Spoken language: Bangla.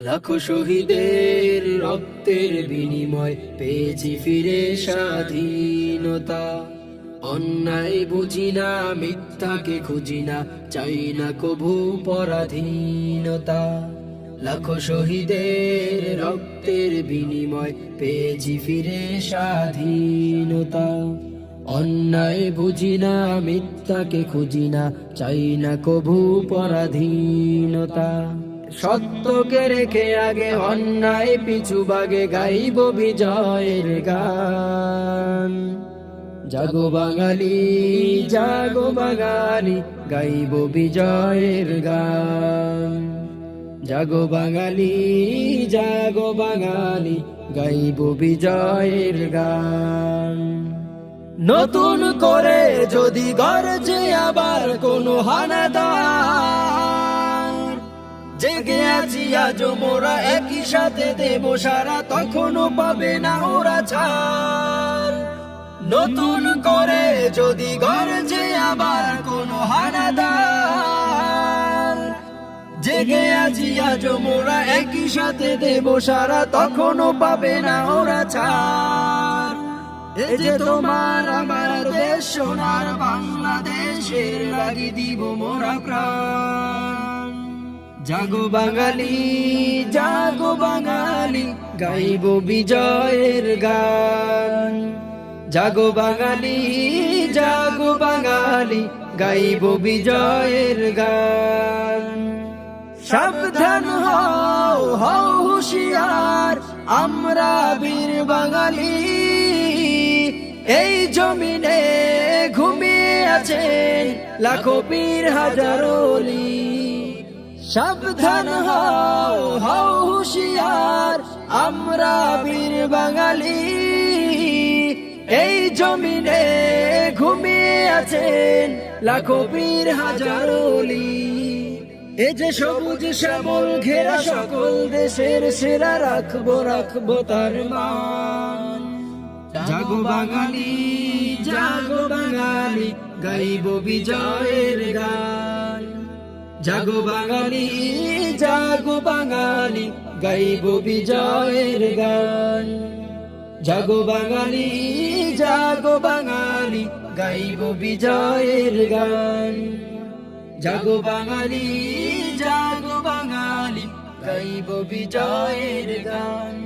লাখো শহীদের রক্তের বিনিময় পেয়েছি ফিরে স্বাধীনতা। অন্যায় বুঝি না, মিথ্যাকে খুঁজি না, চাই না কভু পরাধীনতা। লাখো শহীদের রক্তের বিনিময় পেয়েছি ফিরে স্বাধীনতা। অন্যায় বুঝি না, মিথ্যাকে খুঁজি না, চাই না কভু পরাধীনতা। সত্যকে রেখে আগে, অন্যায় পিছু বাগে, গাইব বিজয়ের গান। জাগো বাঙালি, জাগো বাঙালি, গাইব বিজয়ের গান। জাগো বাঙালি, জাগো বাঙালি, গাইব বিজয়ের গান। নতুন করে যদি গর্জে আবার কোনো হানাদার, জেগে আছি আজ মোরা একই সাথে দেব সারা, তখনও পাবে না ওরা ছাড়। নতুন করে যদি গর্জে আবার কোনো হানাদার, জেগে আছি আজ মোরা একই সাথে দেব সারা, তখনও পাবে না ওরা ছাড়। এই যে তোমার আমার দেশ, সোনার বাংলাদেশের লাগি দিব মোরা প্রাণ। জাগো বাঙালি, জাগো বাঙালি, গাইব বিজয়ের গান। জাগো বাঙালি, জাগো বাঙালি, গাইব বিজয়ের গান। সাবধান হও, হও হুঁশিয়ার, আমরা বীর বাঙালি। এই জমিনে ঘুমিয়ে আছেন লাখো বীর হাজারো অলি। সাবধান হও, হও হুঁশিয়ার, আমরা বীর বাঙালি। এই জমিনে ঘুমিয়ে আছেন লাখো বীর হাজারো অলি। এ যে সবুজ শ্যামল ঘেরা সকল দেশের সেরা, রাখবো রাখবো তার মান। জাগো বাঙালি, জাগো বাঙালি, গাইব বিজয়ের গান। জাগো বাঙালি, জাগো বাঙালি, গাইব বিজয়ের গান। জাগো বাঙালি, জাগো বাঙালি, গাইব বিজয়ের গান। জাগো বাঙালি, জাগো বাঙালি, গাইব বিজয়ের গান।